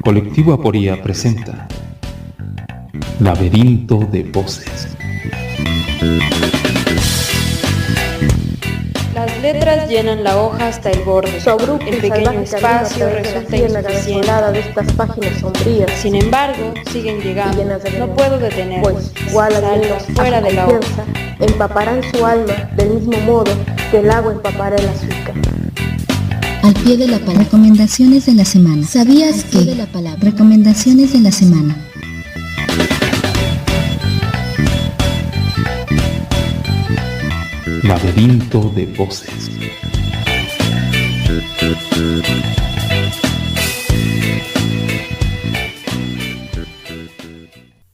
Colectivo Aporía presenta Laberinto de Voces. Las letras llenan la hoja hasta el borde. El pequeño espacio resulta insuficiente. De estas páginas sombrías. Sin embargo, siguen llegando. No puedo detenerlos. Pues, igual Saltos fuera de la hoja. Empaparán su alma del mismo modo que el agua empapará el azúcar. Al pie de la palabra. Recomendaciones de la semana. ¿Sabías que? De la palabra. Recomendaciones de la semana. Laberinto de Voces.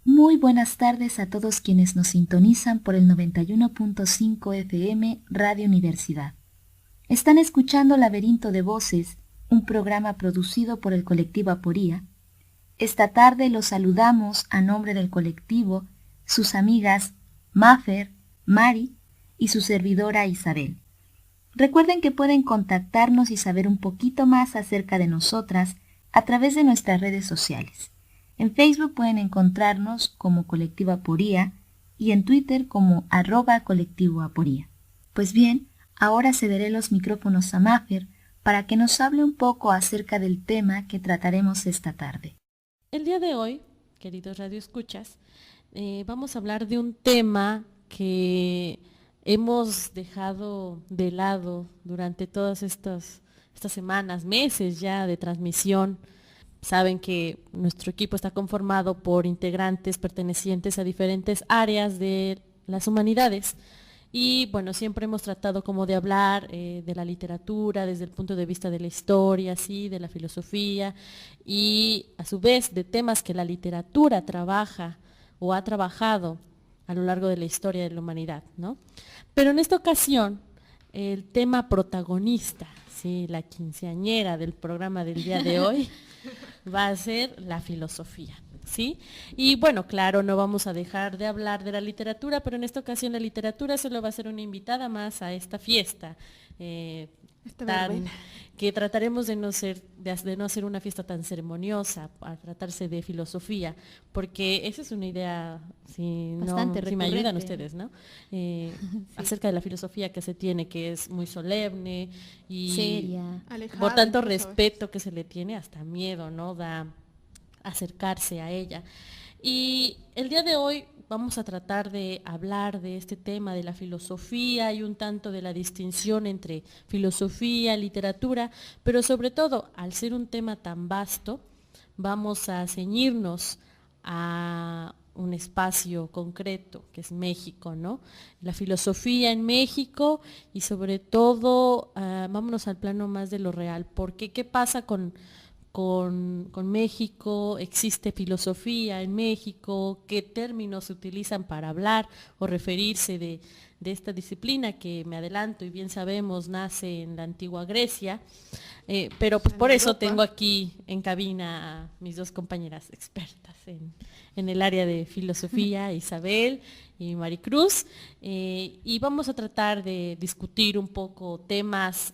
Muy buenas tardes a todos quienes nos sintonizan por el 91.5 FM Radio Universidad. Están escuchando Laberinto de Voces, un programa producido por el colectivo Aporía. Esta tarde los saludamos a nombre del colectivo, sus amigas Mafer, Mari y su servidora Isabel. Recuerden que pueden contactarnos y saber un poquito más acerca de nosotras a través de nuestras redes sociales. En Facebook pueden encontrarnos como Colectivo Aporía y en Twitter como @Colectivo Aporía. Pues bien, ahora cederé los micrófonos a Mafer para que nos hable un poco acerca del tema que trataremos esta tarde. El día de hoy, queridos radioescuchas, vamos a hablar de un tema que hemos dejado de lado durante todas estas semanas, meses ya de transmisión. Saben que nuestro equipo está conformado por integrantes pertenecientes a diferentes áreas de las humanidades. Y bueno, siempre hemos tratado como de hablar de la literatura desde el punto de vista de la historia, ¿sí? De la filosofía y a su vez de temas que la literatura trabaja o ha trabajado a lo largo de la historia de la humanidad, ¿no? Pero en esta ocasión, el tema protagonista, ¿sí? La quinceañera del programa del día de hoy, va a ser la filosofía, ¿sí? Y bueno, claro, no vamos a dejar de hablar de la literatura, pero en esta ocasión la literatura solo va a ser una invitada más a esta fiesta, que trataremos de no hacer una fiesta tan ceremoniosa, a tratarse de filosofía, porque esa es una idea, si me ayudan ustedes, ¿no? Sí. Acerca de la filosofía que se tiene, que es muy solemne y seria, alejada, por tanto respeto que se le tiene, hasta miedo, ¿no? Da acercarse a ella. Y el día de hoy vamos a tratar de hablar de este tema de la filosofía y un tanto de la distinción entre filosofía, literatura, pero sobre todo, al ser un tema tan vasto, vamos a ceñirnos a un espacio concreto, que es México, ¿no? La filosofía en México y sobre todo, vámonos al plano más de lo real, porque ¿qué pasa con México? ¿Existe filosofía en México? ¿Qué términos se utilizan para hablar o referirse de esta disciplina que, me adelanto y bien sabemos, nace en la antigua Grecia? Pero pues por eso tengo aquí en cabina a mis dos compañeras expertas en el área de filosofía, Isabel y Maricruz, y vamos a tratar de discutir un poco temas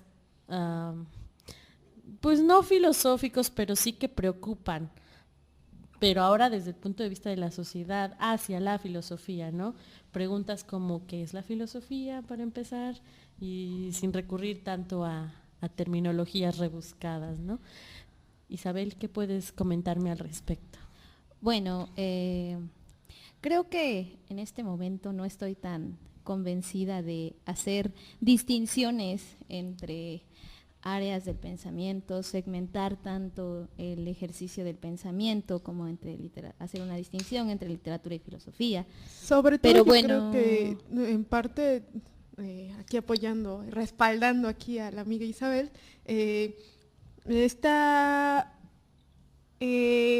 pues no filosóficos, pero sí que preocupan, pero ahora desde el punto de vista de la sociedad hacia la filosofía, ¿no? Preguntas como ¿qué es la filosofía para empezar? Y sin recurrir tanto a terminologías rebuscadas, ¿no? Isabel, ¿qué puedes comentarme al respecto? Bueno, creo que en este momento no estoy tan convencida de hacer distinciones entre áreas del pensamiento, segmentar tanto el ejercicio del pensamiento como hacer una distinción entre literatura y filosofía. Sobre todo, pero bueno, creo que en parte, aquí apoyando, respaldando aquí a la amiga Isabel, esta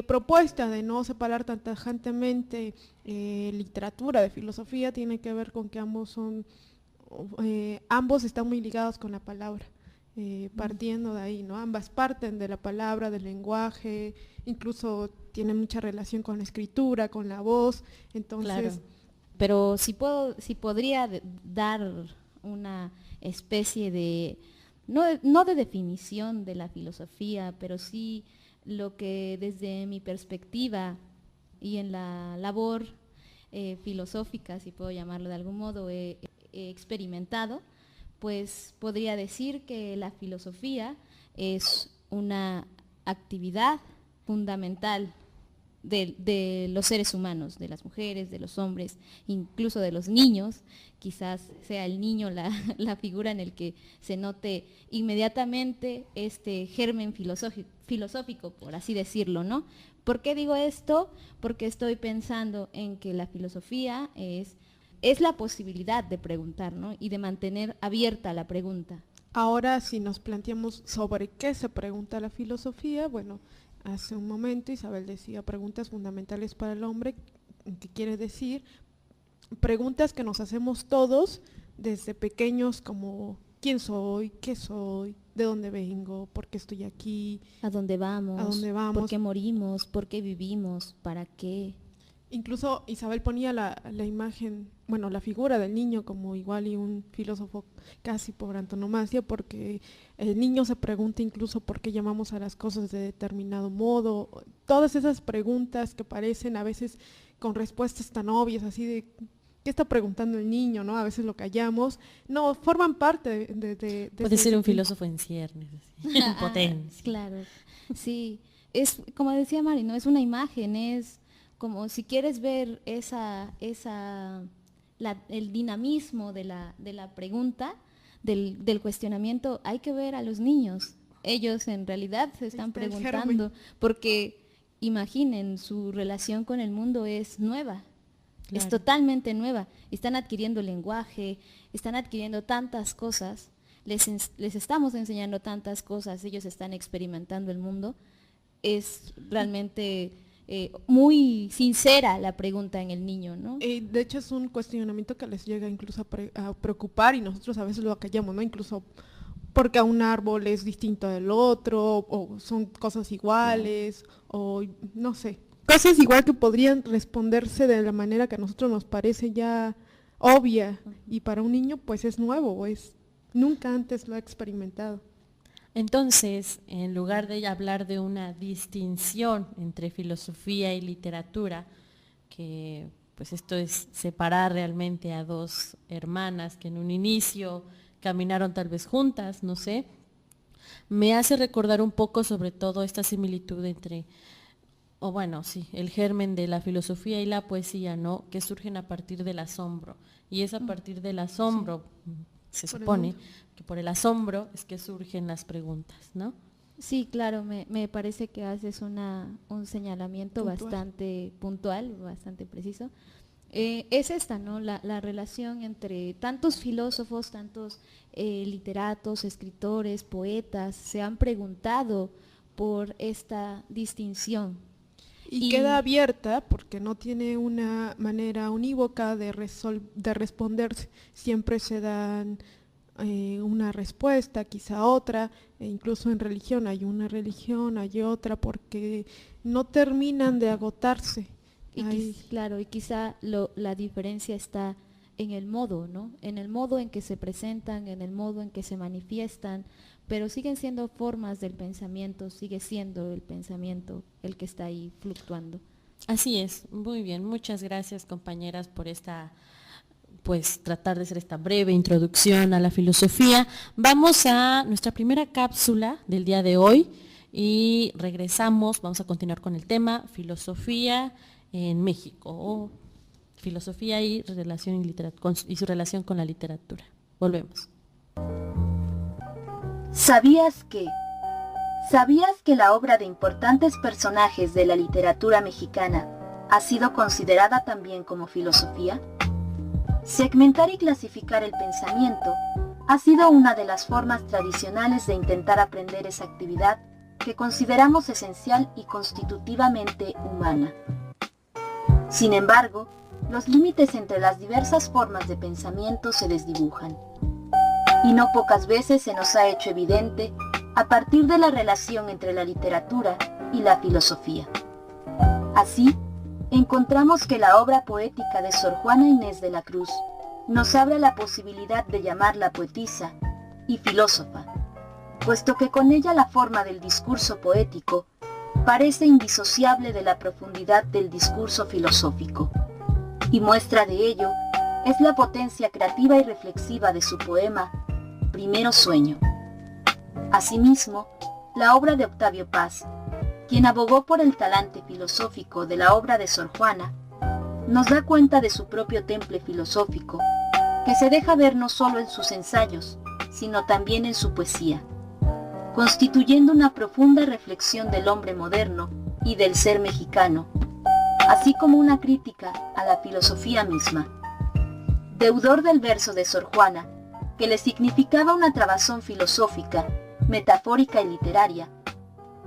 propuesta de no separar tan tajantemente literatura de filosofía tiene que ver con que ambos están muy ligados con la palabra. Partiendo de ahí, ¿no? Ambas parten de la palabra, del lenguaje, incluso tienen mucha relación con la escritura, con la voz, entonces... Claro. Pero si podría dar una especie de, no de definición de la filosofía, pero sí lo que desde mi perspectiva y en la labor filosófica, si puedo llamarlo de algún modo, he experimentado, pues podría decir que la filosofía es una actividad fundamental de los seres humanos, de las mujeres, de los hombres, incluso de los niños. Quizás sea el niño la figura en el que se note inmediatamente este germen filosófico, por así decirlo, ¿no? ¿Por qué digo esto? Porque estoy pensando en que la filosofía es la posibilidad de preguntar, ¿no? Y de mantener abierta la pregunta. Ahora, si nos planteamos sobre qué se pregunta la filosofía, bueno, hace un momento Isabel decía preguntas fundamentales para el hombre, que quiere decir preguntas que nos hacemos todos desde pequeños, como ¿quién soy? ¿Qué soy? ¿De dónde vengo? ¿Por qué estoy aquí? ¿A dónde vamos? ¿A dónde vamos? ¿Por qué morimos? ¿Por qué vivimos? ¿Para qué? Incluso Isabel ponía la imagen, bueno, la figura del niño como igual y un filósofo casi por antonomasia, porque el niño se pregunta incluso por qué llamamos a las cosas de determinado modo. Todas esas preguntas que parecen a veces con respuestas tan obvias, así de ¿qué está preguntando el niño? ¿No? A veces lo callamos. No, forman parte de puede ser un filósofo en ciernes, en potencia. Claro, sí. Es, como decía Mari, ¿no? Es una imagen, es como si quieres ver el dinamismo de la pregunta, del cuestionamiento, hay que ver a los niños. Ellos en realidad se están preguntando, porque imaginen, su relación con el mundo es nueva. Claro. Es totalmente nueva. Están adquiriendo lenguaje, están adquiriendo tantas cosas, les estamos enseñando tantas cosas, ellos están experimentando el mundo. Es realmente muy sincera la pregunta en el niño, ¿no? De hecho es un cuestionamiento que les llega incluso a preocupar, y nosotros a veces lo acallamos, ¿no? Incluso porque a un árbol es distinto del otro, o son cosas iguales, o no sé. Cosas igual que podrían responderse de la manera que a nosotros nos parece ya obvia, y para un niño pues es nuevo, nunca antes lo ha experimentado. Entonces, en lugar de hablar de una distinción entre filosofía y literatura, que pues esto es separar realmente a dos hermanas que en un inicio caminaron tal vez juntas, no sé, me hace recordar un poco sobre todo esta similitud entre, el germen de la filosofía y la poesía, ¿no? Que surgen a partir del asombro, y es a partir del asombro, se supone, que por el asombro es que surgen las preguntas, ¿no? Sí, claro, me parece que haces un señalamiento bastante puntual, bastante preciso. Es esta, ¿no? La relación entre tantos filósofos, tantos literatos, escritores, poetas, se han preguntado por esta distinción. Y queda abierta porque no tiene una manera unívoca de responder. Siempre se dan una respuesta, quizá otra, e incluso en religión hay una religión, hay otra, porque no terminan de agotarse. Claro, y quizá la diferencia está en el modo, ¿no? En el modo en que se presentan, en el modo en que se manifiestan, pero siguen siendo formas del pensamiento, sigue siendo el pensamiento el que está ahí fluctuando. Así es, muy bien, muchas gracias compañeras por tratar de hacer esta breve introducción a la filosofía. Vamos a nuestra primera cápsula del día de hoy y regresamos, vamos a continuar con el tema filosofía en México, o filosofía y su relación con la literatura. Volvemos. ¿Sabías que la obra de importantes personajes de la literatura mexicana ha sido considerada también como filosofía? Segmentar y clasificar el pensamiento ha sido una de las formas tradicionales de intentar aprender esa actividad que consideramos esencial y constitutivamente humana. Sin embargo, los límites entre las diversas formas de pensamiento se desdibujan. Y no pocas veces se nos ha hecho evidente a partir de la relación entre la literatura y la filosofía. Así, encontramos que la obra poética de Sor Juana Inés de la Cruz nos abre la posibilidad de llamarla poetisa y filósofa, puesto que con ella la forma del discurso poético parece indisociable de la profundidad del discurso filosófico, y muestra de ello es la potencia creativa y reflexiva de su poema Primero Sueño. Asimismo, la obra de Octavio Paz, quien abogó por el talante filosófico de la obra de Sor Juana, nos da cuenta de su propio temple filosófico, que se deja ver no solo en sus ensayos, sino también en su poesía, constituyendo una profunda reflexión del hombre moderno y del ser mexicano, así como una crítica a la filosofía misma. Deudor del verso de Sor Juana, que le significaba una trabazón filosófica, metafórica y literaria,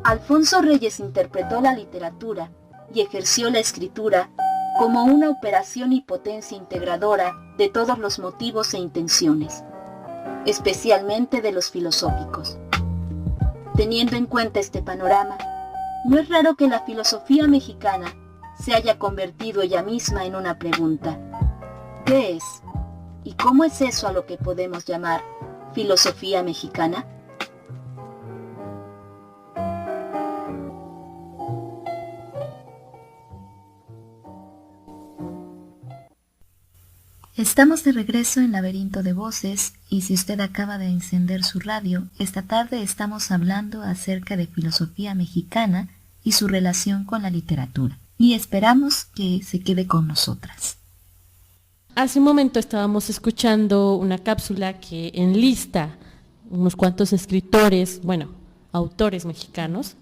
Alfonso Reyes interpretó la literatura y ejerció la escritura como una operación y potencia integradora de todos los motivos e intenciones, especialmente de los filosóficos. Teniendo en cuenta este panorama, no es raro que la filosofía mexicana se haya convertido ella misma en una pregunta. ¿Qué es? ¿Y cómo es eso a lo que podemos llamar filosofía mexicana? Estamos de regreso en Laberinto de Voces y si usted acaba de encender su radio, esta tarde estamos hablando acerca de filosofía mexicana y su relación con la literatura. Y esperamos que se quede con nosotras. Hace un momento estábamos escuchando una cápsula que enlista unos cuantos escritores, autores mexicanos,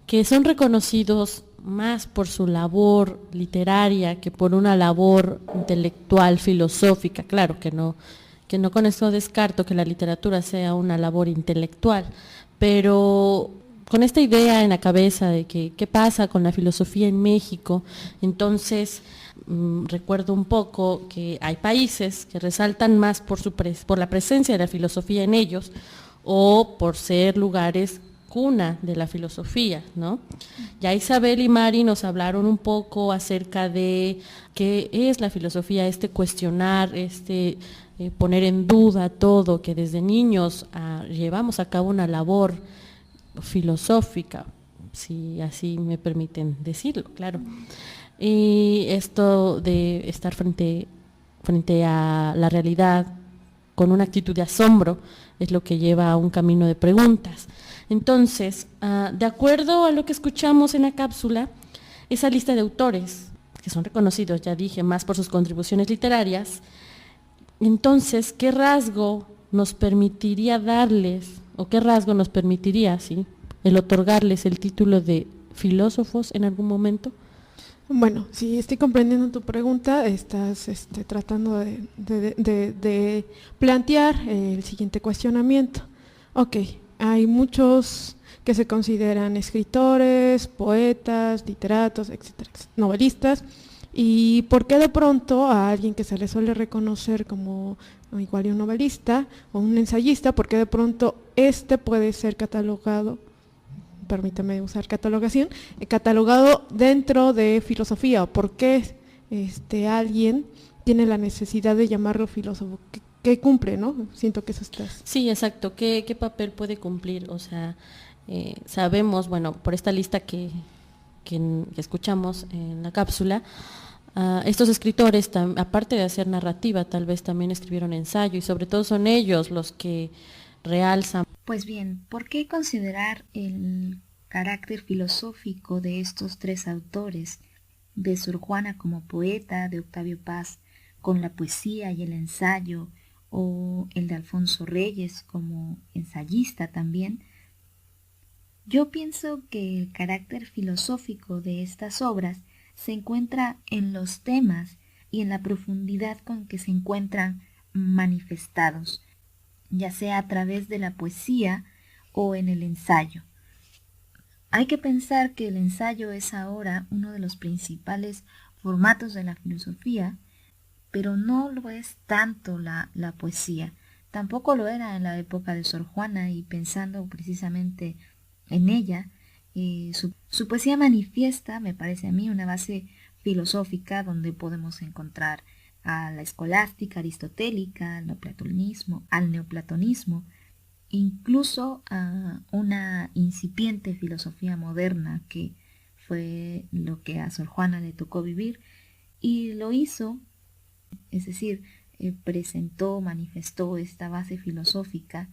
que son reconocidos más por su labor literaria que por una labor intelectual, filosófica. Claro que no con eso descarto que la literatura sea una labor intelectual, pero con esta idea en la cabeza de que qué pasa con la filosofía en México, entonces recuerdo un poco que hay países que resaltan más por la presencia de la filosofía en ellos o por ser lugares cuna de la filosofía, ¿no? Ya Isabel y Mari nos hablaron un poco acerca de qué es la filosofía, cuestionar, poner en duda todo, que desde niños llevamos a cabo una labor filosófica, si así me permiten decirlo, claro. Y esto de estar frente a la realidad con una actitud de asombro es lo que lleva a un camino de preguntas. Entonces, de acuerdo a lo que escuchamos en la cápsula, esa lista de autores, que son reconocidos, ya dije, más por sus contribuciones literarias, entonces, ¿qué rasgo nos permitiría darles, o qué rasgo nos permitiría, sí, el otorgarles el título de filósofos en algún momento? Bueno, si estoy comprendiendo tu pregunta, estás tratando de plantear el siguiente cuestionamiento. Ok, hay muchos que se consideran escritores, poetas, literatos, etcétera, novelistas, y ¿por qué de pronto a alguien que se le suele reconocer como igual un novelista o un ensayista, por qué de pronto puede ser catalogado, permítame usar catalogación, catalogado dentro de filosofía? ¿O por qué alguien tiene la necesidad de llamarlo filósofo? ¿Qué cumple, no? Siento que eso estás. Sí, exacto. ¿Qué papel puede cumplir? O sea, sabemos, por esta lista que escuchamos en la cápsula, estos escritores, aparte de hacer narrativa, tal vez también escribieron ensayo y sobre todo son ellos los que realzan. Pues bien, ¿por qué considerar el carácter filosófico de estos tres autores, de Sor Juana como poeta, de Octavio Paz con la poesía y el ensayo, o el de Alfonso Reyes como ensayista también? Yo pienso que el carácter filosófico de estas obras se encuentra en los temas y en la profundidad con que se encuentran manifestados, ya sea a través de la poesía o en el ensayo. Hay que pensar que el ensayo es ahora uno de los principales formatos de la filosofía, pero no lo es tanto la poesía. Tampoco lo era en la época de Sor Juana, y pensando precisamente en ella, su poesía manifiesta, me parece a mí, una base filosófica donde podemos encontrar a la escolástica aristotélica, al neoplatonismo, incluso a una incipiente filosofía moderna, que fue lo que a Sor Juana le tocó vivir, y lo hizo, es decir, presentó, manifestó esta base filosófica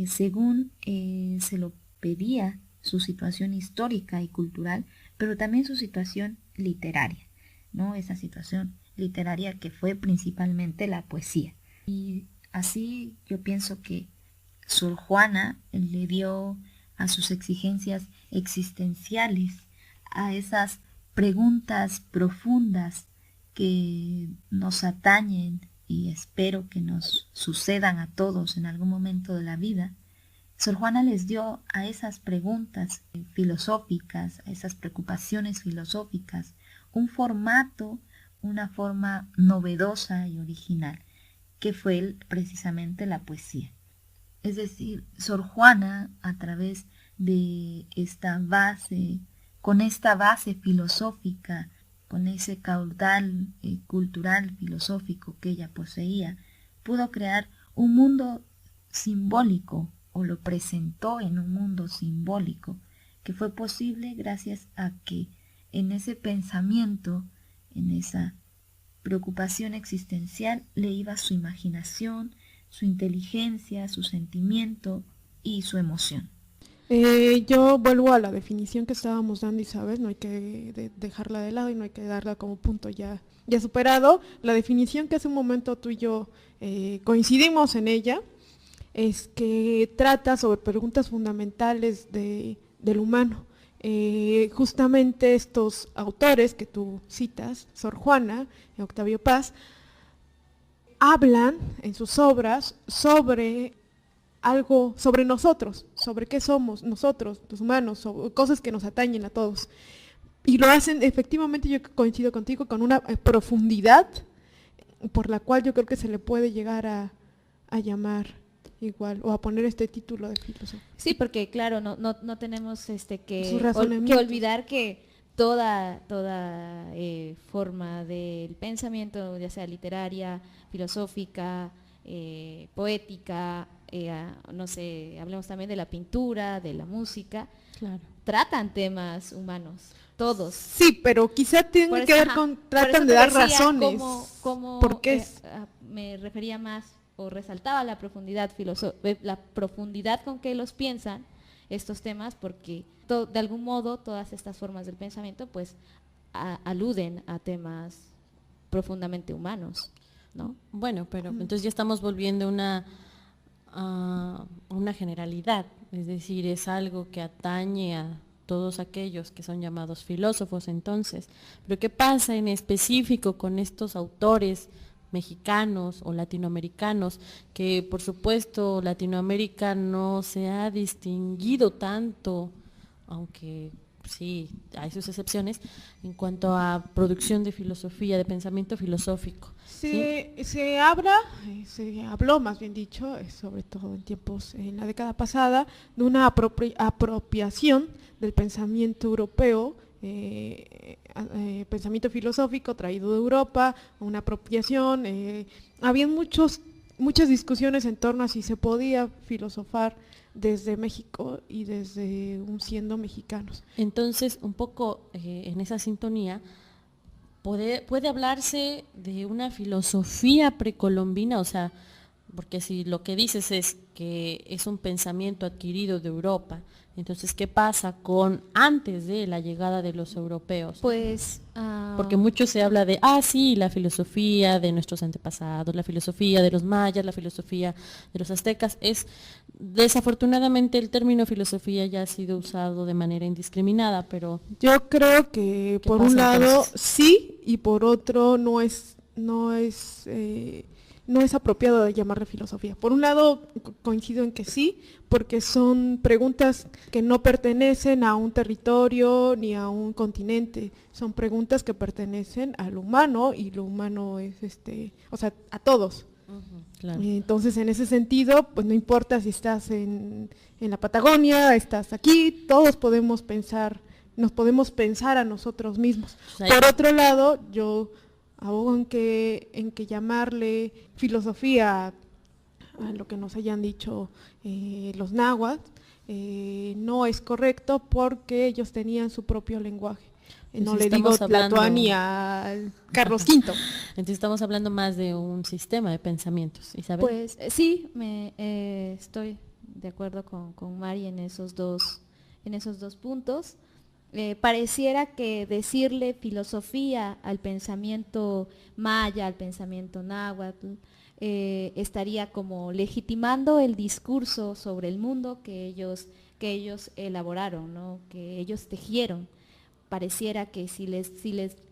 según se lo pedía su situación histórica y cultural, pero también su situación literaria, ¿no? Esa situación literaria que fue principalmente la poesía. Y así yo pienso que Sor Juana le dio a sus exigencias existenciales, a esas preguntas profundas que nos atañen y espero que nos sucedan a todos en algún momento de la vida. Sor Juana les dio a esas preguntas filosóficas, a esas preocupaciones filosóficas, un formato, una forma novedosa y original, que fue precisamente la poesía. Es decir, Sor Juana, a través de esta base, con esta base filosófica, con ese caudal cultural filosófico que ella poseía, pudo crear un mundo simbólico, o lo presentó en un mundo simbólico, que fue posible gracias a que en ese pensamiento, en esa preocupación existencial, le iba su imaginación, su inteligencia, su sentimiento y su emoción. Yo vuelvo a la definición que estábamos dando, Isabel, no hay que dejarla de lado y no hay que darla como punto ya superado. La definición que hace un momento tú y yo coincidimos en ella es que trata sobre preguntas fundamentales del humano. Justamente estos autores que tú citas, Sor Juana y Octavio Paz, hablan en sus obras sobre algo, sobre nosotros, sobre qué somos nosotros, los humanos, sobre cosas que nos atañen a todos. Y lo hacen, efectivamente, yo coincido contigo, con una profundidad por la cual yo creo que se le puede llegar a llamar igual, o a poner este título de filósofo. Sí, porque claro, no tenemos que olvidar que toda forma del pensamiento, ya sea literaria, filosófica, poética, no sé, hablemos también de la pintura, de la música, claro, tratan temas humanos, todos. Sí, pero quizá tiene que ver con, tratan de dar razones. ¿Por qué? Me refería más, o resaltaba la profundidad con que los piensan estos temas, porque de algún modo todas estas formas del pensamiento pues aluden a temas profundamente humanos, ¿no? Bueno, pero entonces ya estamos volviendo a una generalidad, es decir, es algo que atañe a todos aquellos que son llamados filósofos entonces. Pero ¿qué pasa en específico con estos autores mexicanos o latinoamericanos? Que por supuesto Latinoamérica no se ha distinguido tanto, aunque sí hay sus excepciones, en cuanto a producción de filosofía, de pensamiento filosófico. Se habló más bien dicho, sobre todo en la década pasada, de una apropiación del pensamiento europeo, pensamiento filosófico traído de Europa, una apropiación. Había muchas discusiones en torno a si se podía filosofar desde México y desde siendo mexicanos. Entonces, un poco en esa sintonía, puede hablarse de una filosofía precolombina, o sea, porque si lo que dices es que es un pensamiento adquirido de Europa, entonces, ¿qué pasa con antes de la llegada de los europeos? Pues, porque mucho se habla de, sí, la filosofía de nuestros antepasados, la filosofía de los mayas, la filosofía de los aztecas. Desafortunadamente el término filosofía ya ha sido usado de manera indiscriminada, pero... Yo creo que por un lado entonces? Sí, y por otro no es apropiado de llamarle filosofía. Por un lado coincido en que sí, porque son preguntas que no pertenecen a un territorio ni a un continente, son preguntas que pertenecen al humano, y lo humano es a todos. Claro. Entonces, en ese sentido, pues no importa si estás en la Patagonia, estás aquí, todos nos podemos pensar a nosotros mismos. Por otro lado, yo abogo en que llamarle filosofía a lo que nos hayan dicho los náhuatl no es correcto, porque ellos tenían su propio lenguaje. No le digo Tlatoani a Carlos V. Entonces estamos hablando más de un sistema de pensamientos, Isabel. Pues sí, estoy de acuerdo con Mari en esos dos puntos. Pareciera que decirle filosofía al pensamiento maya, al pensamiento náhuatl, estaría como legitimando el discurso sobre el mundo que ellos elaboraron, ¿no? Que ellos tejieron. Pareciera que si les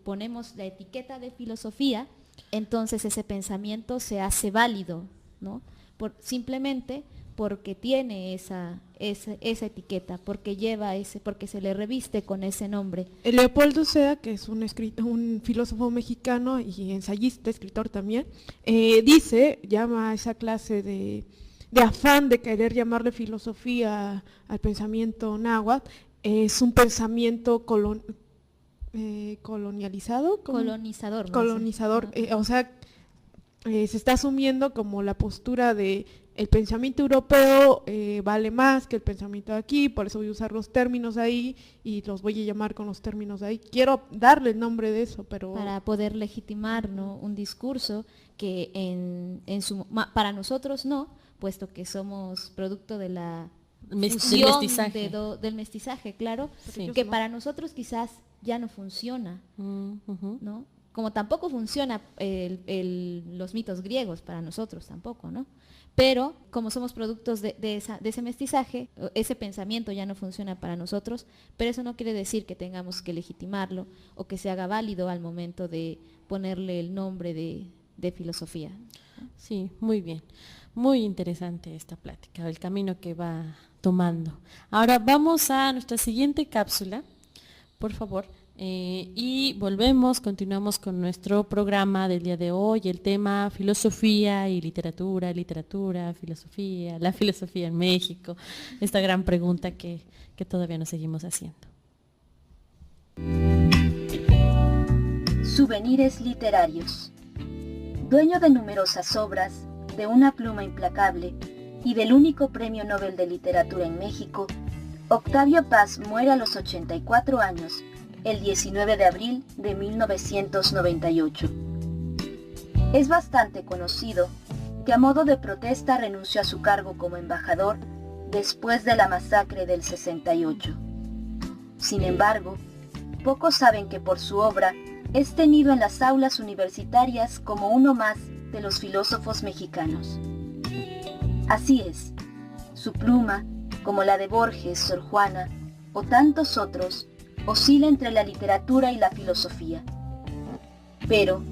ponemos la etiqueta de filosofía, entonces ese pensamiento se hace válido, ¿no? Simplemente porque tiene esa etiqueta, porque se le reviste con ese nombre. Leopoldo Sea, que es un filósofo mexicano y ensayista, escritor también, llama a esa clase de afán de querer llamarle filosofía al pensamiento náhuatl, es un pensamiento colonializado. Colonizador. Colonizador, o sea, se está asumiendo como la postura de el pensamiento europeo vale más que el pensamiento de aquí, por eso voy a usar los términos ahí y los voy a llamar con los términos de ahí. Quiero darle el nombre de eso, pero... Para poder legitimar, ¿no?, un discurso que para nosotros no, puesto que somos producto de la fusión del mestizaje, claro, sí, que para nosotros quizás ya no funciona, ¿no? Como tampoco funciona los mitos griegos para nosotros tampoco, ¿no? Pero como somos productos de ese mestizaje, ese pensamiento ya no funciona para nosotros, pero eso no quiere decir que tengamos que legitimarlo o que se haga válido al momento de ponerle el nombre de filosofía. Sí, muy bien. Muy interesante esta plática, el camino que va tomando. Ahora vamos a nuestra siguiente cápsula, por favor. Y continuamos con nuestro programa del día de hoy, el tema filosofía y literatura, filosofía, la filosofía en México, esta gran pregunta que todavía nos seguimos haciendo. Souvenirs literarios. Dueño de numerosas obras, de una pluma implacable y del único premio Nobel de Literatura en México, Octavio Paz muere a los 84 años, el 19 de abril de 1998. Es bastante conocido que a modo de protesta renunció a su cargo como embajador después de la masacre del 68. Sin embargo, pocos saben que por su obra es tenido en las aulas universitarias como uno más de los filósofos mexicanos. Así es, su pluma, como la de Borges, Sor Juana o tantos otros, oscila entre la literatura y la filosofía. Pero,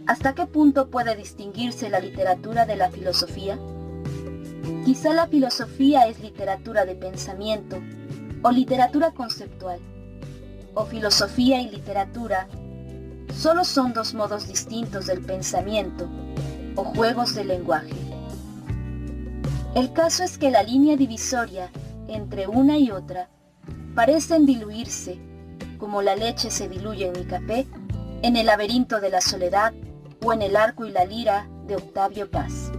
¿hasta qué punto puede distinguirse la literatura de la filosofía? Quizá la filosofía es literatura de pensamiento, o literatura conceptual, o filosofía y literatura solo son dos modos distintos del pensamiento, o juegos de lenguaje. El caso es que la línea divisoria entre una y otra parecen diluirse, como la leche se diluye en mi café, en El laberinto de la soledad o en El arco y la lira de Octavio Paz.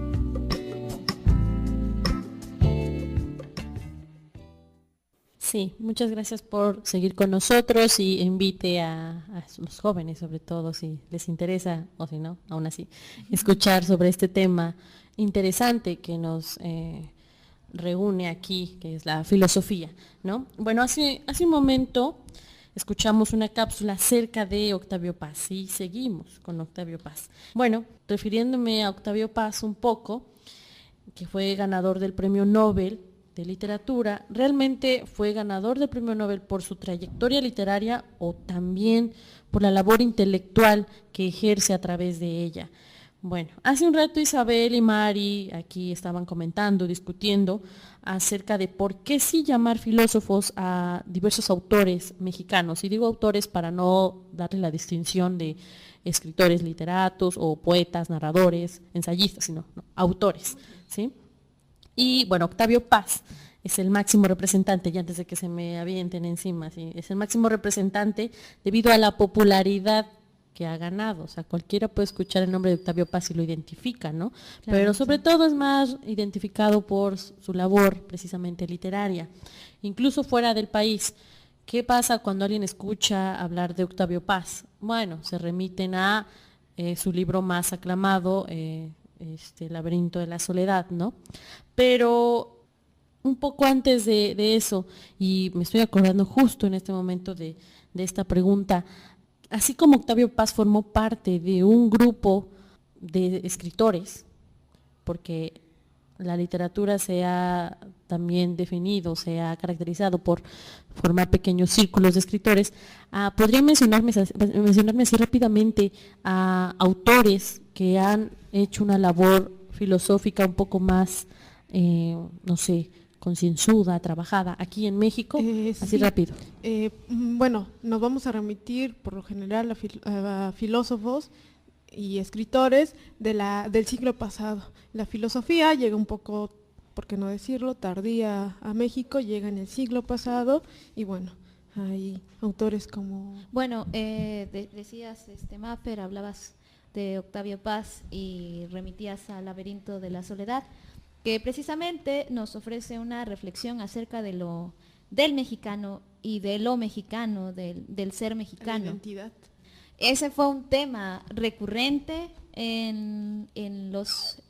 Sí, muchas gracias por seguir con nosotros y invite a los jóvenes, sobre todo, si les interesa, o si no, aún así, escuchar sobre este tema interesante que nos reúne aquí, que es la filosofía, ¿no? Bueno, hace un momento escuchamos una cápsula acerca de Octavio Paz y seguimos con Octavio Paz. Bueno, refiriéndome a Octavio Paz un poco, que fue ganador del Premio Nobel de Literatura, ¿realmente fue ganador del Premio Nobel por su trayectoria literaria o también por la labor intelectual que ejerce a través de ella? Bueno, hace un rato Isabel y Mari aquí estaban comentando, discutiendo acerca de por qué sí llamar filósofos a diversos autores mexicanos. Y digo autores para no darle la distinción de escritores literatos o poetas, narradores, ensayistas, sino autores, ¿sí? Y bueno, Octavio Paz es el máximo representante, ya antes de que se me avienten encima, ¿sí? Es el máximo representante debido a la popularidad que ha ganado. O sea, cualquiera puede escuchar el nombre de Octavio Paz y lo identifica, ¿no? Claro, Pero sobre todo es más identificado por su labor precisamente literaria, incluso fuera del país. ¿Qué pasa cuando alguien escucha hablar de Octavio Paz? Bueno, se remiten a su libro más aclamado, Laberinto de la Soledad, ¿no? Pero un poco antes de eso, y me estoy acordando justo en este momento de esta pregunta, así como Octavio Paz formó parte de un grupo de escritores, porque la literatura se ha también definido, se ha caracterizado por formar pequeños círculos de escritores, podría mencionarme así rápidamente a autores que han hecho una labor filosófica un poco más, no sé, concienzuda, trabajada aquí en México, así sí. rápido. Bueno, nos vamos a remitir por lo general a filósofos y escritores del siglo pasado. La filosofía llega un poco, por qué no decirlo, tardía a México, llega en el siglo pasado y bueno, hay autores como... Bueno, decías, Maffer, hablabas de Octavio Paz y remitías al Laberinto de la Soledad, que precisamente nos ofrece una reflexión acerca de del mexicano y de lo mexicano, del ser mexicano. La identidad. Ese fue un tema recurrente en las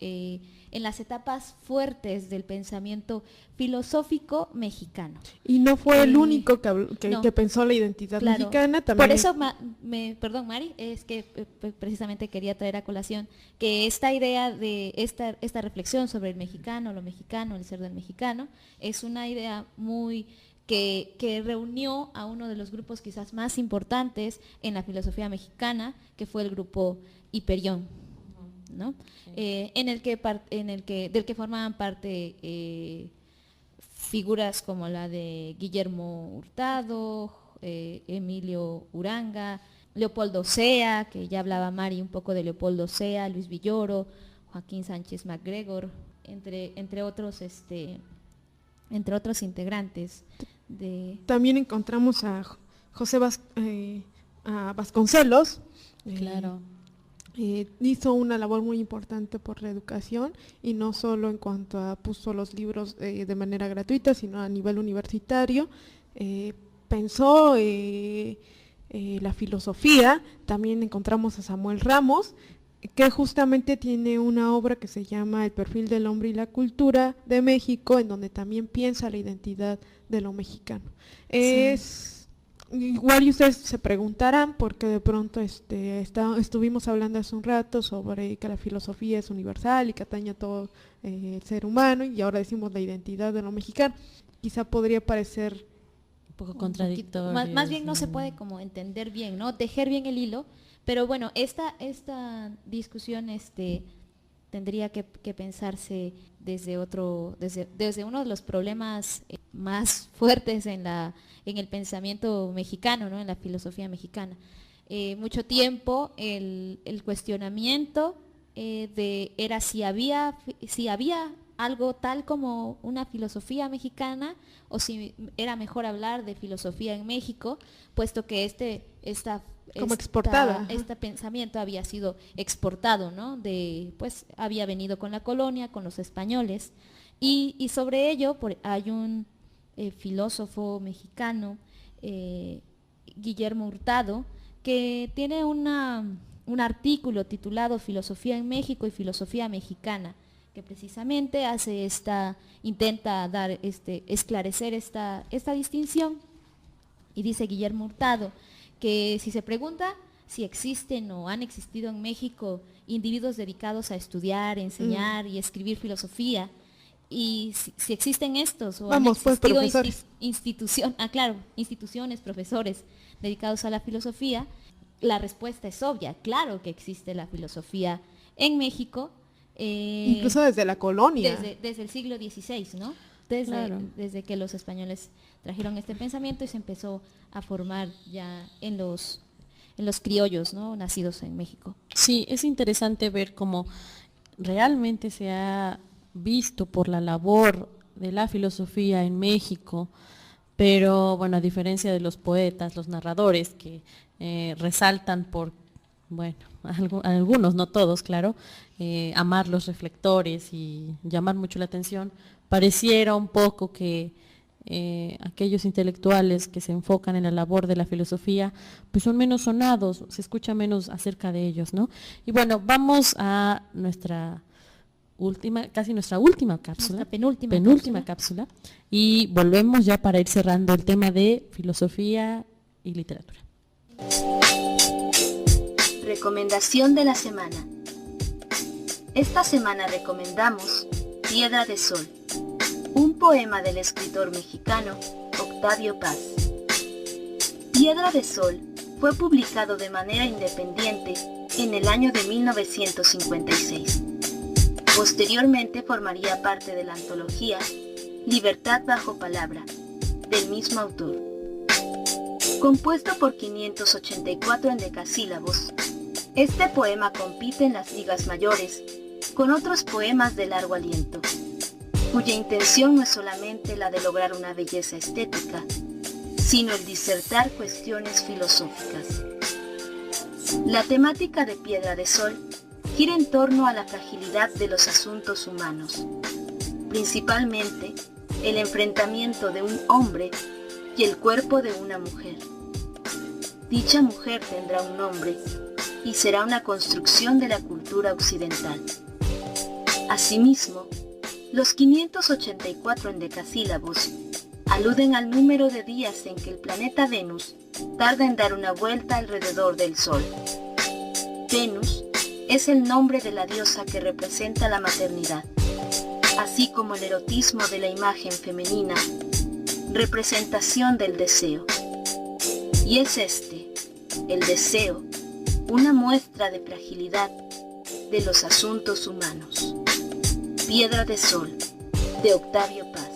etapas fuertes del pensamiento filosófico mexicano. Y no fue el único no, que pensó la identidad claro, mexicana. También por eso, perdón Mari, es que precisamente quería traer a colación que esta idea de esta reflexión sobre el mexicano, lo mexicano, el ser del mexicano, es una idea muy... que reunió a uno de los grupos quizás más importantes en la filosofía mexicana, que fue el grupo Hiperión, ¿no? Sí. Del que formaban parte figuras como la de Guillermo Hurtado, Emilio Uranga, Leopoldo Sea, que ya hablaba Mari un poco de Leopoldo Sea, Luis Villoro, Joaquín Sánchez MacGregor, entre otros integrantes. También encontramos a José a Vasconcelos. Claro. Hizo una labor muy importante por la educación y no solo en cuanto a puso los libros de manera gratuita, sino a nivel universitario. Pensó la filosofía. También encontramos a Samuel Ramos, que justamente tiene una obra que se llama El perfil del hombre y la cultura de México, en donde también piensa la identidad de lo mexicano. Sí. Igual y ustedes se preguntarán, porque de pronto estuvimos hablando hace un rato sobre que la filosofía es universal y que atañe a todo el ser humano, y ahora decimos la identidad de lo mexicano. Quizá podría parecer un poco contradictorio. Más bien no se puede como entender bien, ¿no? Tejer bien el hilo. Pero bueno, esta discusión tendría que pensarse desde uno de los problemas más fuertes en el pensamiento mexicano, ¿no? En la filosofía mexicana. Mucho tiempo el cuestionamiento era si había algo tal como una filosofía mexicana o si era mejor hablar de filosofía en México, puesto que este pensamiento había sido exportado, ¿no? Pues había venido con la colonia, con los españoles, y sobre ello hay un filósofo mexicano, Guillermo Hurtado, que tiene un artículo titulado Filosofía en México y Filosofía Mexicana, que precisamente intenta esclarecer esta distinción, y dice Guillermo Hurtado que si se pregunta si existen o han existido en México individuos dedicados a estudiar, enseñar y escribir filosofía, y si existen estos o han existido instituciones, profesores dedicados a la filosofía, la respuesta es obvia. Claro que existe la filosofía en México. Incluso desde la colonia. Desde el siglo XVI, ¿no? Desde que los españoles trajeron este pensamiento y se empezó a formar ya en los criollos, ¿no? Nacidos en México. Sí, es interesante ver cómo realmente se ha visto por la labor de la filosofía en México, pero bueno, a diferencia de los poetas, los narradores que resaltan por bueno, algunos, no todos, claro, amar los reflectores y llamar mucho la atención, pareciera un poco que aquellos intelectuales que se enfocan en la labor de la filosofía, pues son menos sonados, se escucha menos acerca de ellos, ¿no? Y bueno, vamos a nuestra última cápsula, penúltima cápsula, y volvemos ya para ir cerrando el tema de filosofía y literatura. Recomendación de la semana. Esta semana recomendamos Piedra de Sol, un poema del escritor mexicano Octavio Paz. Piedra de Sol fue publicado de manera independiente en el año de 1956. Posteriormente formaría parte de la antología Libertad bajo palabra, del mismo autor. Compuesto por 584 endecasílabos, este poema compite en las ligas mayores con otros poemas de largo aliento, cuya intención no es solamente la de lograr una belleza estética, sino el disertar cuestiones filosóficas. La temática de Piedra de Sol gira en torno a la fragilidad de los asuntos humanos, principalmente el enfrentamiento de un hombre y el cuerpo de una mujer. Dicha mujer tendrá un nombre y será una construcción de la cultura occidental. Asimismo, los 584 endecasílabos aluden al número de días en que el planeta Venus tarda en dar una vuelta alrededor del Sol. Venus es el nombre de la diosa que representa la maternidad, así como el erotismo de la imagen femenina, representación del deseo. Y es el deseo, una muestra de fragilidad de los asuntos humanos. Piedra de Sol, de Octavio Paz.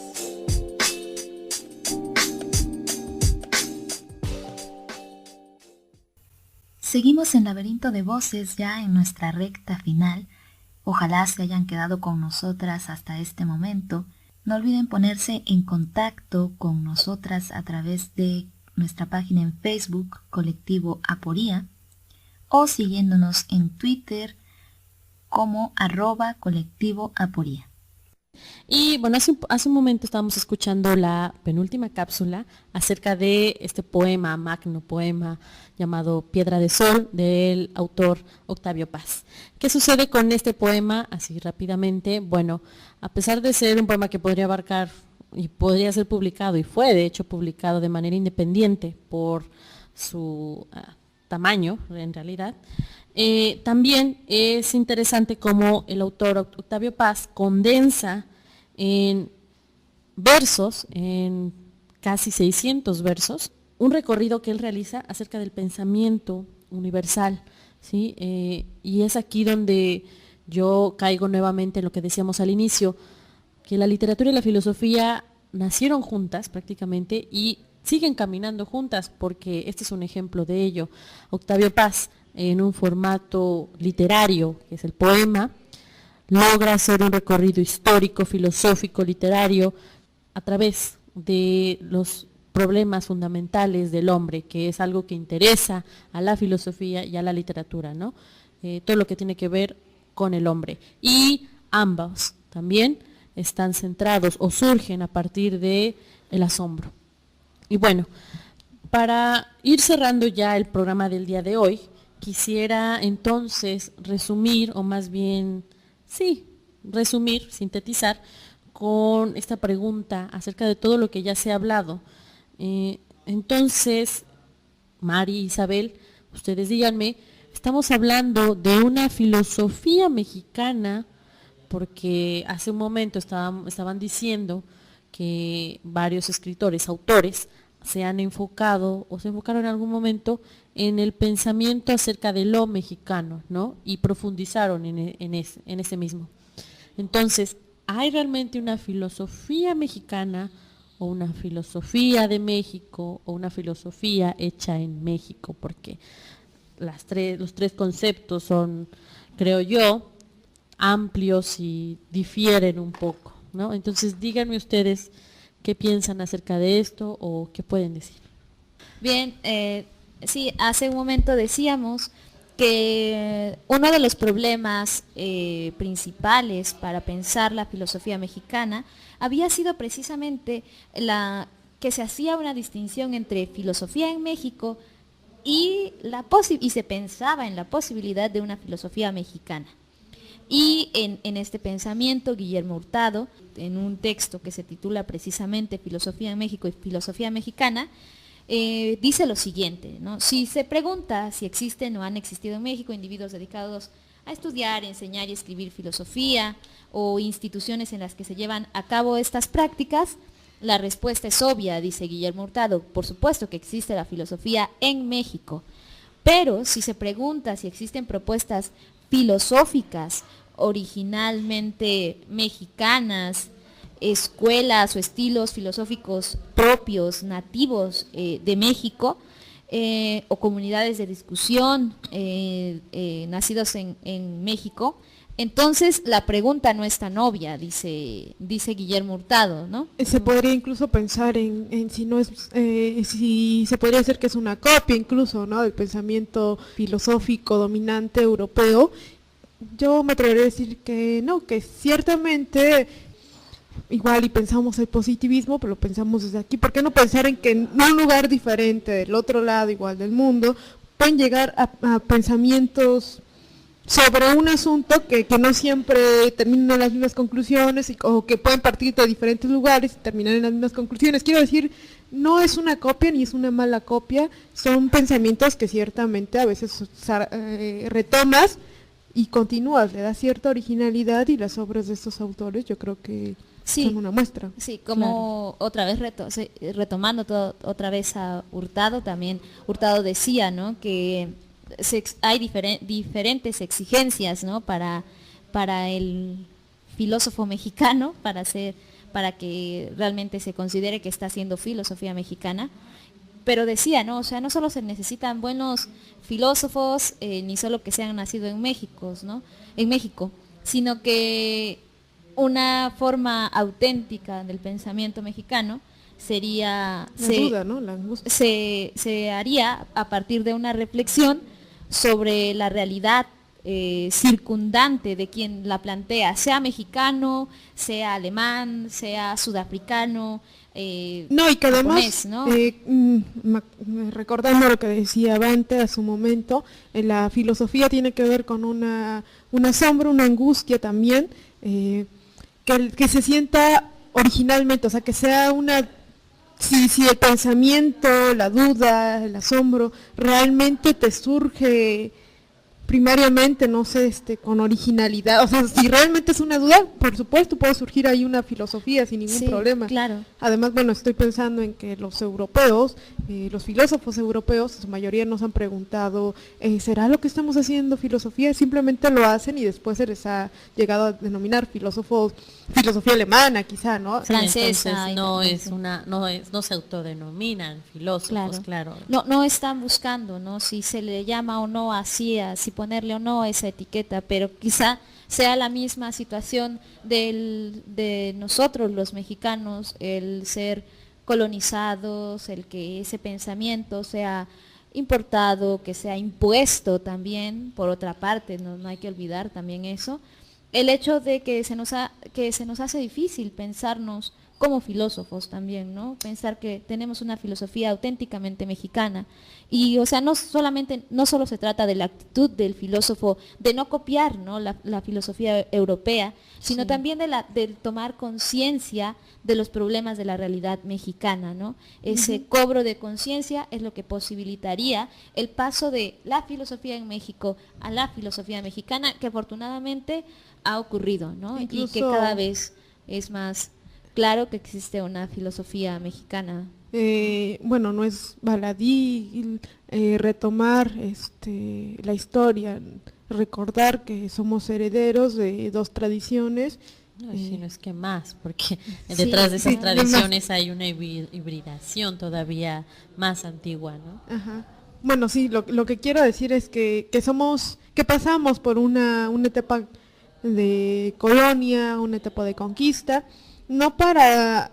Seguimos en Laberinto de Voces ya en nuestra recta final. Ojalá se hayan quedado con nosotras hasta este momento. No olviden ponerse en contacto con nosotras a través de nuestra página en Facebook, Colectivo Aporía, o siguiéndonos en Twitter como @Colectivo Aporía. Y bueno, hace un momento estábamos escuchando la penúltima cápsula acerca de este poema, magno poema llamado Piedra de Sol, del autor Octavio Paz. ¿Qué sucede con este poema? Así rápidamente, bueno, a pesar de ser un poema que podría abarcar y podría ser publicado, y fue de hecho publicado de manera independiente por su tamaño en realidad, también es interesante cómo el autor Octavio Paz condensa en versos, en casi 600 versos, un recorrido que él realiza acerca del pensamiento universal, ¿sí? Y es aquí donde yo caigo nuevamente en lo que decíamos al inicio, que la literatura y la filosofía nacieron juntas prácticamente y siguen caminando juntas, porque este es un ejemplo de ello. Octavio Paz, en un formato literario, que es el poema, logra hacer un recorrido histórico, filosófico, literario, a través de los problemas fundamentales del hombre, que es algo que interesa a la filosofía y a la literatura, ¿no? Todo lo que tiene que ver con el hombre. Y ambos también están centrados o surgen a partir de el asombro. Y bueno, para ir cerrando ya el programa del día de hoy, quisiera entonces resumir, o más bien, resumir, sintetizar, con esta pregunta acerca de todo lo que ya se ha hablado. Entonces, Mari, Isabel, ustedes díganme, estamos hablando de una filosofía mexicana, porque hace un momento estaban diciendo que varios escritores, autores, se han enfocado o se enfocaron en algún momento en el pensamiento acerca de lo mexicano, ¿no? Y profundizaron en ese mismo. Entonces, ¿hay realmente una filosofía mexicana o una filosofía de México o una filosofía hecha en México? Porque los tres conceptos son, creo yo, amplios y difieren un poco, ¿no? Entonces, díganme ustedes qué piensan acerca de esto o qué pueden decir. Bien, sí, hace un momento decíamos que uno de los problemas principales para pensar la filosofía mexicana había sido precisamente que se hacía una distinción entre filosofía en México y se pensaba en la posibilidad de una filosofía mexicana. Y en este pensamiento, Guillermo Hurtado, en un texto que se titula precisamente Filosofía en México y Filosofía Mexicana, dice lo siguiente, ¿no? Si se pregunta si existen o han existido en México individuos dedicados a estudiar, enseñar y escribir filosofía o instituciones en las que se llevan a cabo estas prácticas, la respuesta es obvia, dice Guillermo Hurtado. Por supuesto que existe la filosofía en México, pero si se pregunta si existen propuestas filosóficas originalmente mexicanas, escuelas o estilos filosóficos propios, nativos de México, o comunidades de discusión nacidos en México, entonces la pregunta no es tan obvia, dice Guillermo Hurtado, ¿no? Se podría incluso pensar en si no es, si se podría decir que es una copia incluso, ¿no?, del pensamiento filosófico dominante europeo. Yo me atrevería a decir que no, que ciertamente igual y pensamos el positivismo, pero lo pensamos desde aquí. ¿Por qué no pensar en que en un lugar diferente, del otro lado igual del mundo, pueden llegar a pensamientos sobre un asunto que no siempre terminan en las mismas conclusiones, o que pueden partir de diferentes lugares y terminar en las mismas conclusiones? Quiero decir, no es una copia ni es una mala copia, son pensamientos que ciertamente a veces retomas y continúas, le das cierta originalidad, y las obras de estos autores yo creo que son una muestra. Sí, como otra vez retomando otra vez a Hurtado, también Hurtado decía, ¿no?, que hay diferentes exigencias, ¿no?, para el filósofo mexicano, para que realmente se considere que está haciendo filosofía mexicana. Pero decía, ¿no?, o sea, no solo se necesitan buenos filósofos, ni solo que sean nacidos en México, sino que una forma auténtica del pensamiento mexicano sería la angustia. Se haría a partir de una reflexión sobre la realidad circundante de quien la plantea, sea mexicano, sea alemán, sea sudafricano, no, y que además, japonés, ¿no? Recordando lo que decía Bante a su momento, la filosofía tiene que ver con una sombra, una angustia también, que se sienta originalmente, o sea, que sea si el pensamiento, la duda, el asombro realmente te surge primariamente, no sé, con originalidad, o sea, si realmente es una duda, por supuesto puede surgir ahí una filosofía sin ningún problema. Claro. Además, bueno, estoy pensando en que los europeos, los filósofos europeos, en su mayoría nos han preguntado, ¿será lo que estamos haciendo filosofía? Simplemente lo hacen y después se les ha llegado a denominar filosofía alemana, quizá, ¿no? Francesa. Entonces no se autodenominan filósofos, claro. No están buscando, ¿no?, si se le llama o no así ponerle o no esa etiqueta, pero quizá sea la misma situación de nosotros los mexicanos, el ser colonizados, el que ese pensamiento sea importado, que sea impuesto también, por otra parte, no hay que olvidar también eso, el hecho de que se nos hace difícil pensarnos como filósofos también, ¿no? Pensar que tenemos una filosofía auténticamente mexicana. Y, o sea, no solo se trata de la actitud del filósofo de no copiar, ¿no?, la filosofía europea, sino también de tomar conciencia de los problemas de la realidad mexicana, ¿no? Ese cobro de conciencia es lo que posibilitaría el paso de la filosofía en México a la filosofía mexicana, que afortunadamente ha ocurrido, ¿no? Y que cada vez es más claro que existe una filosofía mexicana. Bueno, no es baladí retomar la historia, recordar que somos herederos de dos tradiciones. No, sino es que más, porque detrás de esas tradiciones hay una hibridación todavía más antigua, ¿no? Ajá. Bueno, sí, lo que quiero decir es que pasamos por una etapa de colonia, una etapa de conquista, no para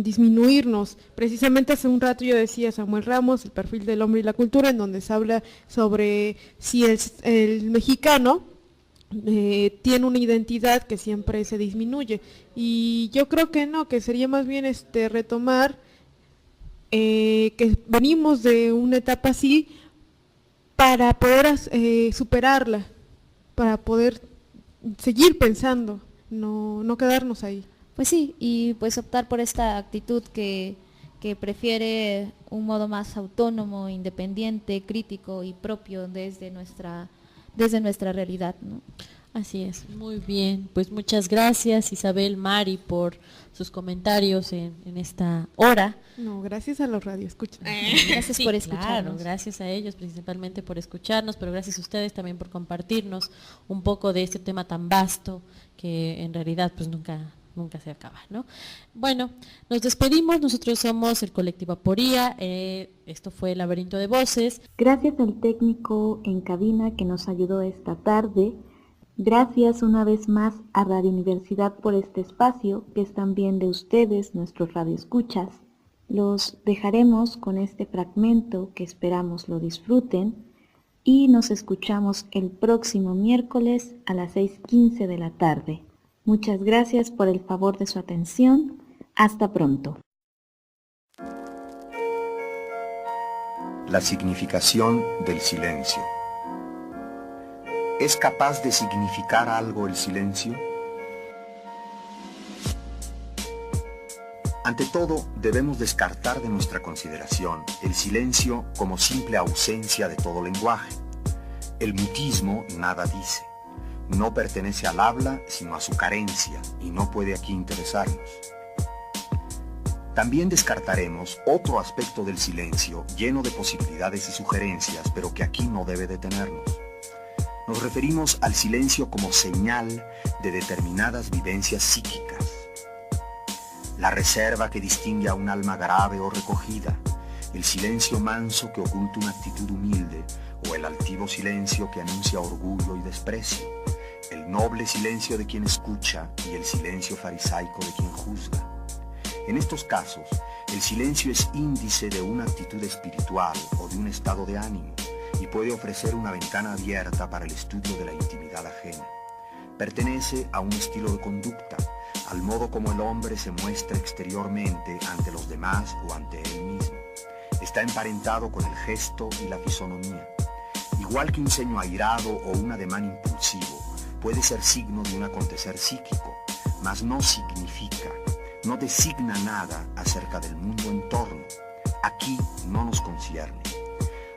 disminuirnos. Precisamente hace un rato yo decía Samuel Ramos, el perfil del hombre y la cultura, en donde se habla sobre si el mexicano tiene una identidad que siempre se disminuye. Y yo creo que no, que sería más bien retomar que venimos de una etapa así para poder superarla, para poder seguir pensando, no quedarnos ahí. Pues sí, y pues optar por esta actitud que prefiere un modo más autónomo, independiente, crítico y propio desde nuestra realidad, ¿no? Así es, muy bien. Pues muchas gracias Isabel, Mari, por sus comentarios en esta hora. No, gracias a los radioescuchas. Gracias por escucharnos. Claro, gracias a ellos principalmente por escucharnos, pero gracias a ustedes también por compartirnos un poco de este tema tan vasto que en realidad pues nunca se acaba, ¿no? Bueno, nos despedimos, nosotros somos el Colectivo Aporía, esto fue el Laberinto de Voces. Gracias al técnico en cabina que nos ayudó esta tarde. Gracias una vez más a Radio Universidad por este espacio, que es también de ustedes, nuestros radioescuchas. Los dejaremos con este fragmento que esperamos lo disfruten y nos escuchamos el próximo miércoles a las 6:15 de la tarde. Muchas gracias por el favor de su atención. Hasta pronto. La significación del silencio. ¿Es capaz de significar algo el silencio? Ante todo, debemos descartar de nuestra consideración el silencio como simple ausencia de todo lenguaje. El mutismo nada dice. No pertenece al habla, sino a su carencia, y no puede aquí interesarnos. También descartaremos otro aspecto del silencio, lleno de posibilidades y sugerencias, pero que aquí no debe detenernos. Nos referimos al silencio como señal de determinadas vivencias psíquicas. La reserva que distingue a un alma grave o recogida, el silencio manso que oculta una actitud humilde, o el altivo silencio que anuncia orgullo y desprecio, el noble silencio de quien escucha y el silencio farisaico de quien juzga. En estos casos, el silencio es índice de una actitud espiritual o de un estado de ánimo, y puede ofrecer una ventana abierta para el estudio de la intimidad ajena. Pertenece a un estilo de conducta, al modo como el hombre se muestra exteriormente ante los demás o ante él mismo. Está emparentado con el gesto y la fisonomía. Igual que un ceño airado o un ademán impulsivo, puede ser signo de un acontecer psíquico, mas no significa, no designa nada acerca del mundo en torno. Aquí no nos concierne.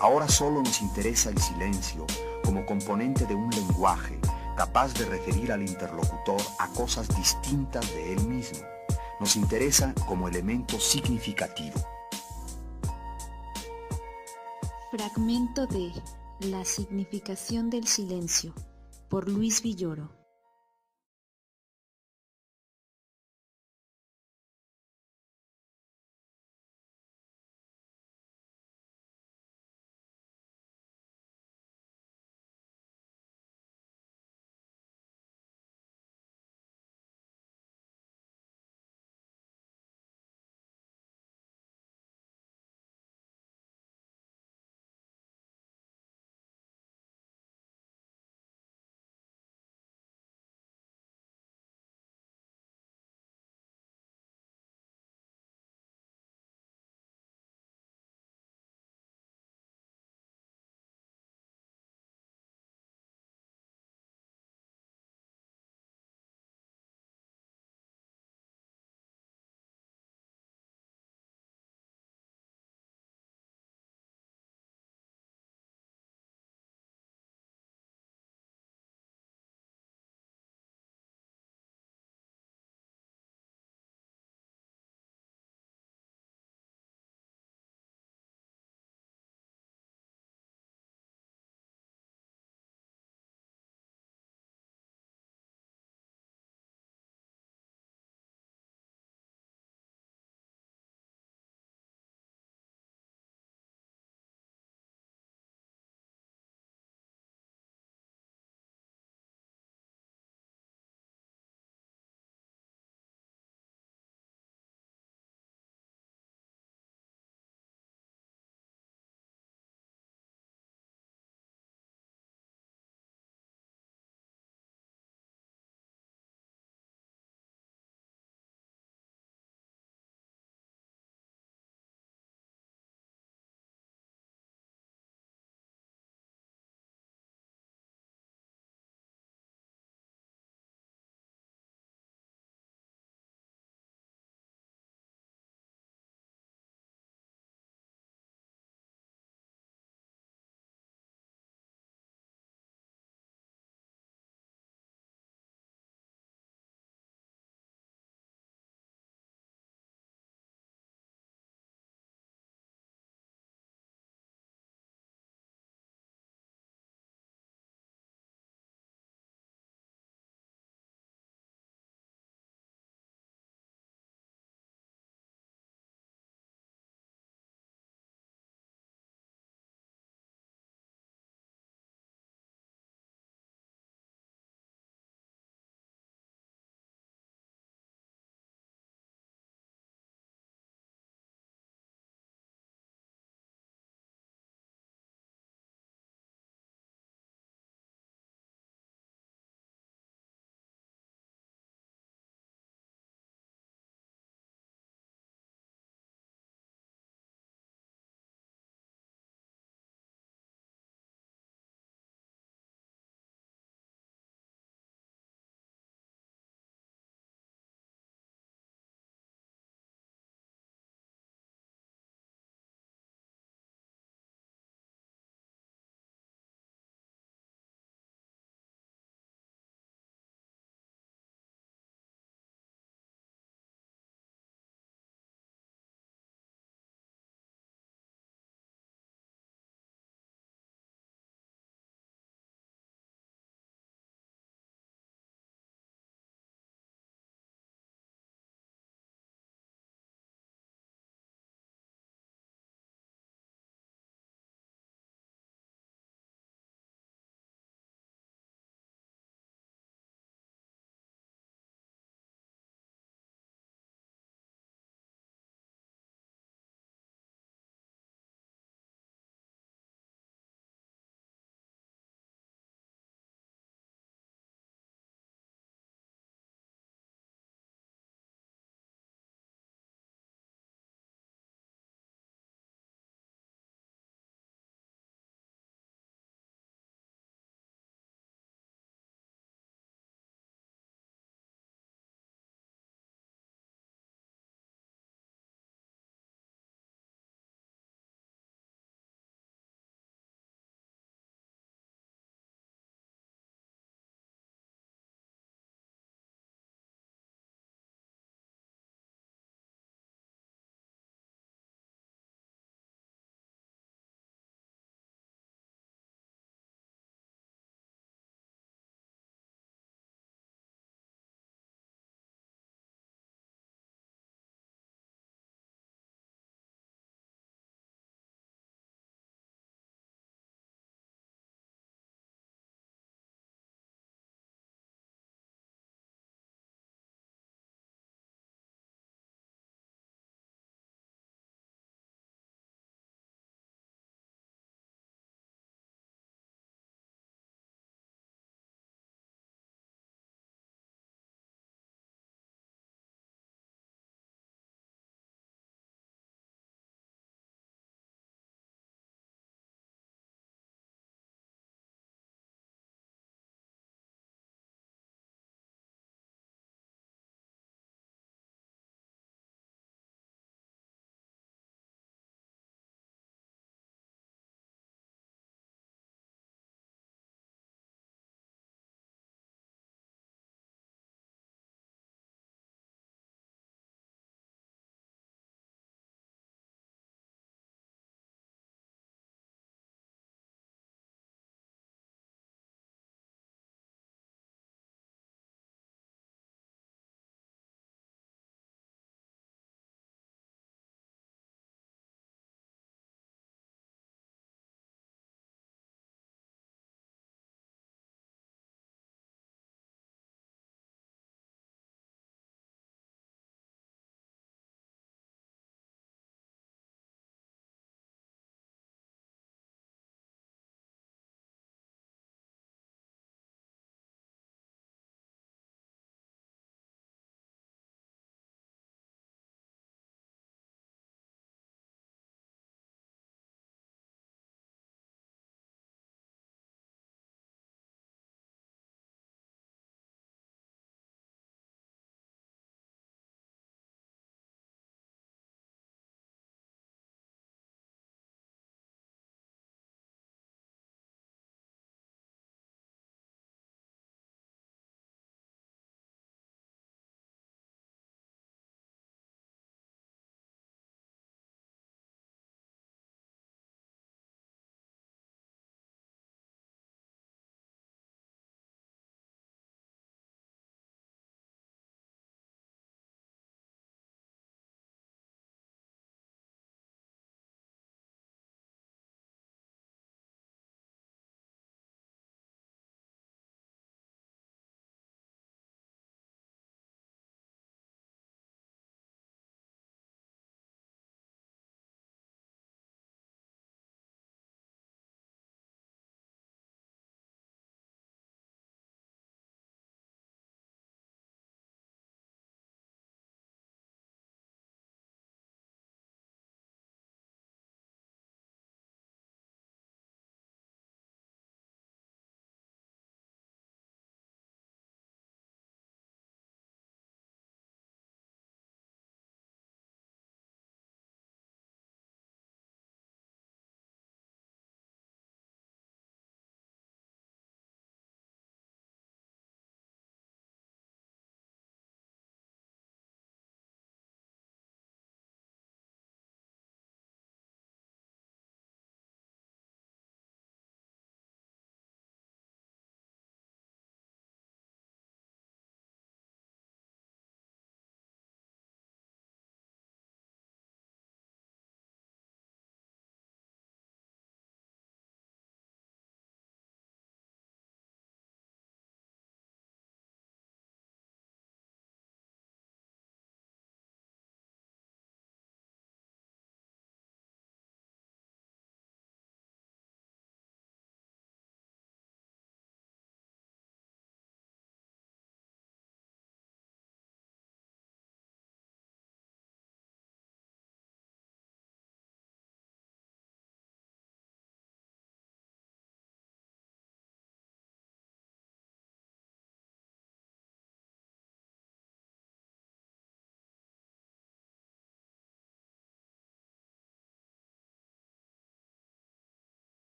Ahora solo nos interesa el silencio como componente de un lenguaje capaz de referir al interlocutor a cosas distintas de él mismo. Nos interesa como elemento significativo. Fragmento de La significación del silencio, por Luis Villoro.